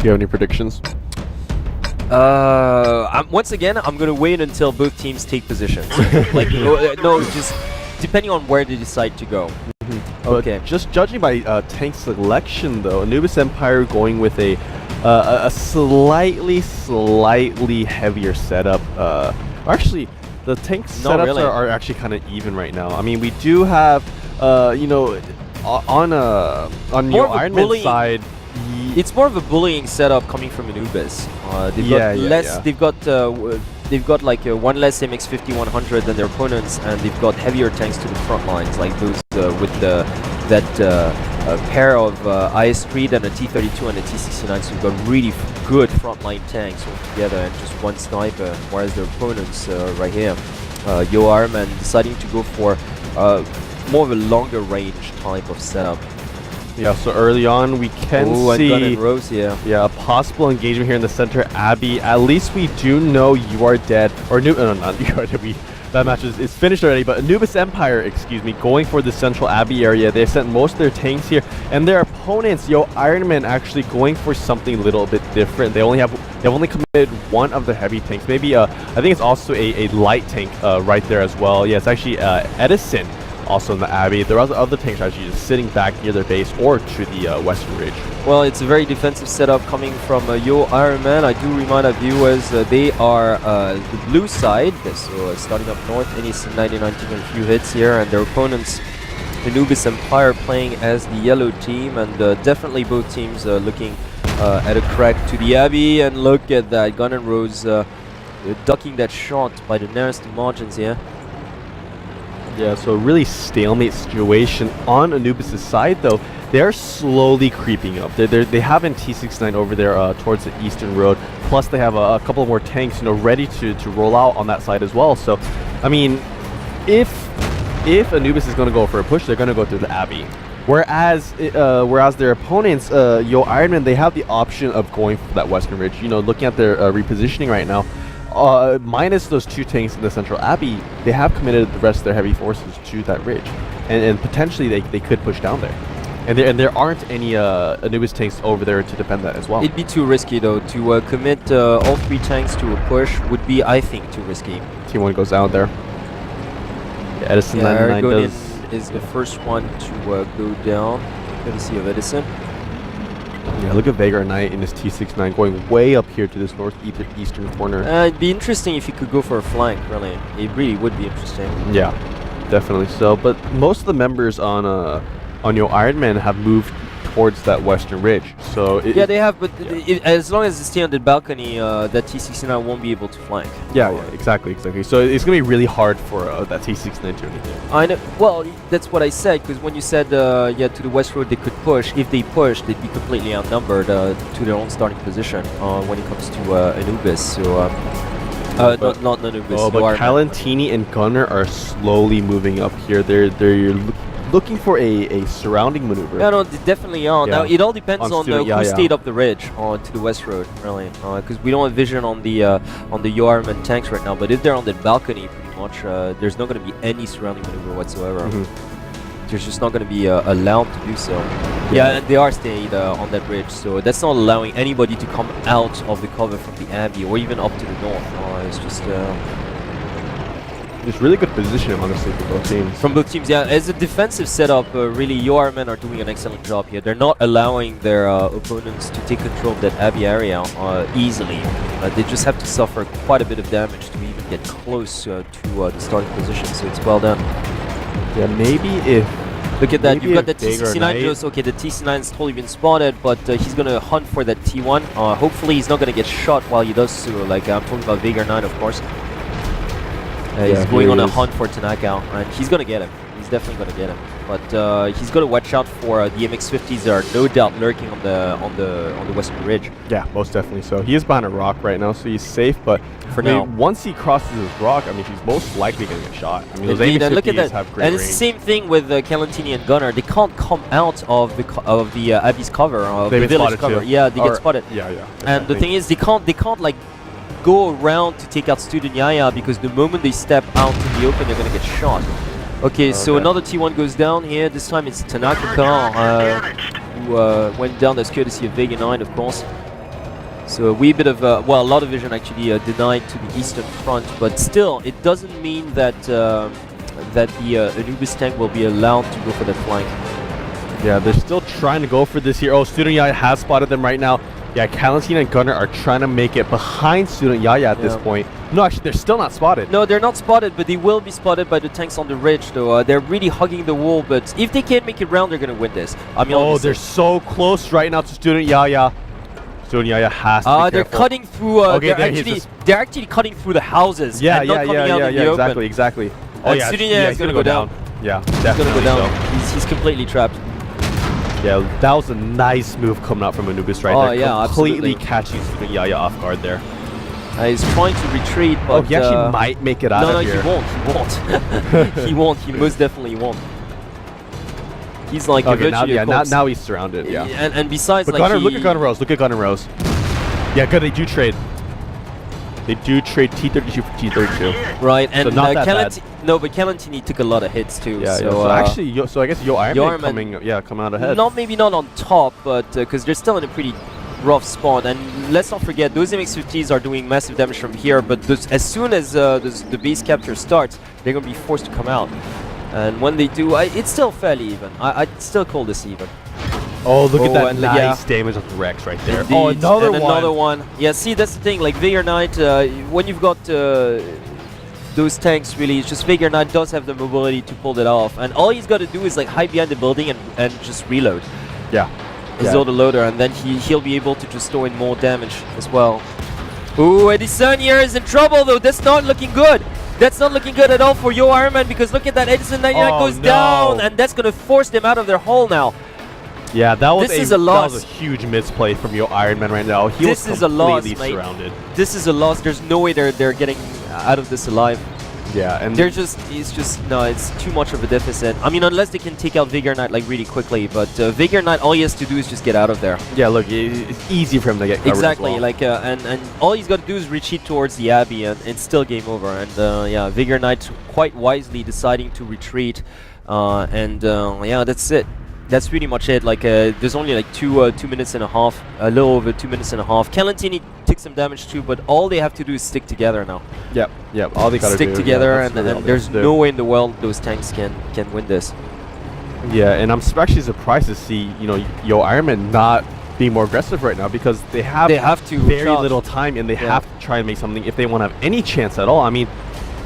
Do you have any predictions? Once again, I'm gonna wait until both teams take positions. Like, no, just depending on where they decide to go. Okay. Just judging by tank selection, though, Anubis Empire going with a slightly heavier setup. Actually, the tank setups really. are actually kind of even right now. I mean, we do have, you know, on your IRONMEN side. It's more of a bullying setup coming from Anubis. They've got like one less MX50-100 than their opponents, and they've got heavier tanks to the front lines, like those with that pair of IS-3 and a T-32 and a T-69. So we've got really good frontline tanks all together and just one sniper, whereas their opponents right here, yoe IRONMEN, deciding to go for more of a longer range type of setup. Yeah, so early on we can see Gun and Rose, a possible engagement here in the center. Abby, at least we do know you are dead, or no, not you are dead. That match is finished already, but Anubis Empire, excuse me, going for the central Abbey area. They sent most of their tanks here, and their opponents, yoe IRONMEN, actually going for something a little bit different. They've only committed one of the heavy tanks. Maybe I think it's also a light tank right there as well. Yeah, it's actually Edison. Also in the Abbey. There are other tanks actually just sitting back near their base or to the western ridge. Well, it's a very defensive setup coming from yoe IRONMEN. I do remind our viewers they are the blue side, so starting up north, Innocent 99 taking a few hits here, and their opponents, Anubis Empire, playing as the yellow team, and definitely both teams looking at a crack to the Abbey, and look at that, Gun and Rose ducking that shot by the nearest margins here. Yeah, so really stalemate situation on Anubis' side, though. They're slowly creeping up. They have an T-69 over there towards the eastern road. Plus, they have a couple more tanks, you know, ready to roll out on that side as well. So, I mean, if Anubis is going to go for a push, they're going to go through the Abbey. Whereas their opponents, yoe IRONMEN, they have the option of going for that western ridge. You know, looking at their repositioning right now. Minus those two tanks in the central Abbey, they have committed the rest of their heavy forces to that ridge, and potentially they could push down there, and there aren't any Anubis tanks over there to defend that as well. It'd be too risky though to commit all three tanks to a push. Would be, I think, too risky. T1 goes out there. Yeah, Edison 99 is the first one to go down. Courtesy of Edison. Yeah, look at Vagrant Knight in his T-69 going way up here to this northeastern corner. It'd be interesting if he could go for a flank, really. It really would be interesting. Yeah, definitely so. But most of the members on yoe IRONMEN have moved towards that western ridge. So yeah, they have, but as long as they stay on the balcony, that T-69 won't be able to flank. Yeah, exactly. So it's going to be really hard for that T-69 to do anything. I know. Well, that's what I said, because when you said, yeah, to the west road they could push, if they push, they'd be completely outnumbered to their own starting position when it comes to Anubis. So, not Anubis. Oh, but Calentini and Gunner are slowly moving up here. They're looking for a surrounding maneuver. Yeah, no, they definitely are. Yeah. Now, it all depends on who stayed up the ridge to the west road, really. Because we don't have vision on the yoe IRONMEN tanks right now, but if they're on the balcony, pretty much, there's not going to be any surrounding maneuver whatsoever. There's just not going to be allowed to do so. Yeah, and they are staying on that bridge, so that's not allowing anybody to come out of the cover from the Abbey or even up to the north. It's just... It's really good positioning, honestly, for both teams. From both teams, yeah. As a defensive setup, really, yoe IRONMEN are doing an excellent job here. They're not allowing their opponents to take control of that Abbey area easily. They just have to suffer quite a bit of damage to even get close to the starting position, so it's well done. Yeah, maybe if... Look at that, you've got the T-69 just, okay, the T-69's totally been spotted, but he's gonna hunt for that T1. Hopefully he's not gonna get shot while he does so, like I'm talking about Vagrant Knight, of course. He's going on a hunt for Tanaka, and he's gonna get him. He's definitely gonna get him. But he's gotta watch out for the MX-50s that are no doubt lurking on the western ridge. Yeah, most definitely so. He is behind a rock right now, so he's safe. But for now, once he crosses his rock, I mean, he's most likely gonna get shot. I mean, those MX-50s have great range. And it's the same thing with Calentini and Gunner. They can't come out of the Abbey's cover, of the village cover. Too. Yeah, they get spotted. Yeah, yeah. And the thing is, they can't like go around to take out Student Yaya, because the moment they step out in the open, they're gonna get shot. Okay, so another T1 goes down here. This time it's Tanaka who went down. That's courtesy of Vega 9, of course. So a wee bit of, well, a lot of vision actually denied to the eastern front, but still, it doesn't mean that that the Anubis tank will be allowed to go for that flank. Yeah, they're still trying to go for this here. Oh, Student Yaya has spotted them right now. Yeah, Calentina and Gunner are trying to make it behind Student Yaya at this point. No, actually, they're still not spotted. No, they're not spotted, but they will be spotted by the tanks on the ridge, though. They're really hugging the wall, but if they can't make it round, they're going to win this. I mean, oh, they're so close right now to Student Yaya. Student Yaya has to be they're careful. cutting through, okay, they're actually cutting through the houses. Yeah, and not coming out in the open. exactly. Oh, And yeah, Student Yaya is going to go down. Yeah, He's definitely. going to go down. He's completely trapped. Yeah, that was a nice move coming out from Anubis right there. Yeah, completely absolutely. catching Student Yaya off guard there. He's trying to retreat, but... Oh, he actually might make it out of here. No, he won't. He won't. He most definitely won't. He's like virtually a corpse. now he's surrounded, yeah. And besides, but like Gunner, look at Gunner Rose. Look at Gunner Rose. Yeah, good, they do trade. They do trade T32 for T32. Right, and so not that bad. No, but Calentini took a lot of hits too. Yeah, so, so actually, so I guess yoe IRONMEN coming out ahead. Maybe not on top, but because they're still in a pretty rough spot. And let's not forget, those MX-50s are doing massive damage from here, but as soon as the base capture starts, they're going to be forced to come out. And when they do, it's still fairly even. I'd still call this even. Oh, look at that nice damage of the Rex right there. Indeed. Oh, another one. Yeah, see, that's the thing. Like Vigor Knight, when you've got those tanks, really, it's just Vigor Knight does have the mobility to pull it off. And all he's got to do is like hide behind the building and just reload. Yeah. His autoloader, and then he'll be able to just throw in more damage as well. Ooh, Edison here is in trouble though. That's not looking good. That's not looking good at all for yoe IRONMEN, because look at that. Edison 99 goes down, and that's going to force them out of their hole now. Yeah, that was a loss. That was a huge misplay from yoe IRONMEN right now. He was completely surrounded. This is a loss. There's no way they're getting out of this alive. Yeah, and it's too much of a deficit. I mean, unless they can take out Vigor Knight like really quickly, but Vigor Knight, all he has to do is just get out of there. Yeah, look, it's easy for him to get covered exactly. as well. Like and all he's got to do is retreat towards the Abbey, and it's still game over. And yeah, Vigor Knight quite wisely deciding to retreat, yeah, that's it. That's pretty much it. Like there's only like 2 minutes and a half, a little over 2 minutes and a half. Calentini took some damage too, but all they have to do is stick together now. Yep. All they gotta do stick together, yeah, and there's no way in the world those tanks can win this. Yeah, and I'm actually surprised to see yoe IRONMEN not being more aggressive right now, because they have to very little time, and they have to try and make something if they want to have any chance at all. I mean,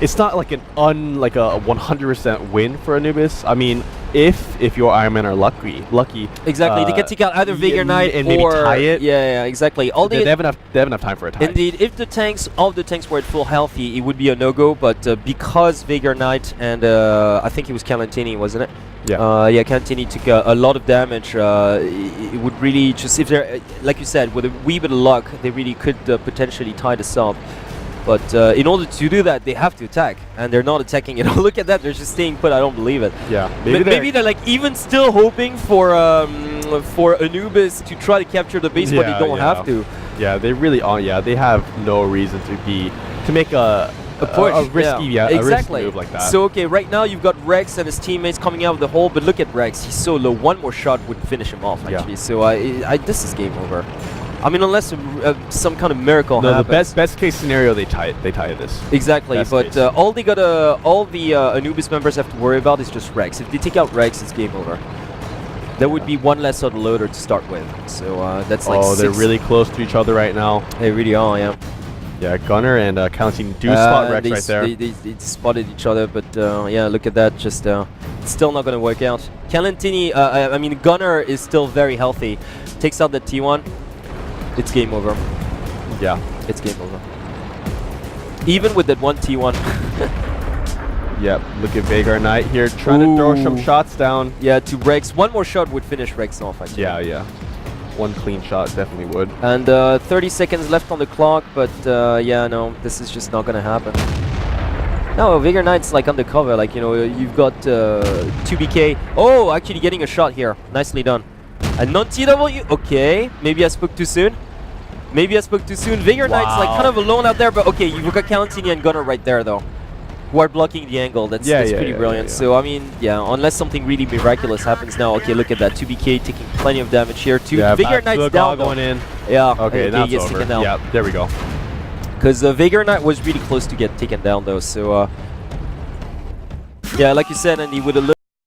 it's not like a 100% win for Anubis. I mean, if yoe IRONMEN are lucky. Exactly, they can take out either Vigor Knight and maybe tie it. Yeah, exactly. They have enough time for a tie. Indeed, if all the tanks were at full healthy, it would be a no-go. But because Vigor Knight and I think it was Calentini, wasn't it? Yeah. Yeah, Calentini took a lot of damage. It would really just, if they're like you said, with a wee bit of luck, they really could potentially tie this up. But in order to do that, they have to attack, and they're not attacking at all. Look at that; they're just staying put. I don't believe it. Yeah, maybe they're like even still hoping for Anubis to try to capture the base, but they don't have to. Yeah, they really are. Yeah, they have no reason to make a push. A risky, exactly. a risky move like that. So okay, right now you've got Rex and his teammates coming out of the hole, but look at Rex; he's so low. One more shot would finish him off. Actually, so this is game over. I mean, unless some kind of miracle happens. The best case scenario, they tie this. Exactly, but all the Anubis members have to worry about is just Rex. If they take out Rex, it's game over. There would be one less autoloader to start with, so that's like. They're really close to each other right now. They really are, yeah. Yeah, Gunner and Calentini do spot Rex right there. They spotted each other, but yeah, look at that. Just it's still not going to work out. Calentini, I mean, Gunner is still very healthy. Takes out the T1. It's game over. Yeah. It's game over. Even with that one T1. Yep, look at Vigor Knight here trying to throw some shots down. Yeah, to Rex. One more shot would finish Rex off, actually. Yeah. One clean shot definitely would. And 30 seconds left on the clock, but yeah, no, this is just not going to happen. No, Vigor Knight's like undercover, like, you've got 2BK. Oh, actually getting a shot here. Nicely done. And non-TW, okay, maybe I spoke too soon. Vigor Knight's like kind of alone out there, but okay, you've got Calentini and Gunner right there though, who are blocking the angle. That's pretty brilliant. So I mean, yeah, unless something really miraculous happens now. Okay, look at that, 2BK taking plenty of damage here too. Vigor Knight's down going in. Yeah. Okay, he now it's gets over. taken down. Yeah, there we go. Because Veigar Knight was really close to get taken down though. So yeah, like you said, and he would have.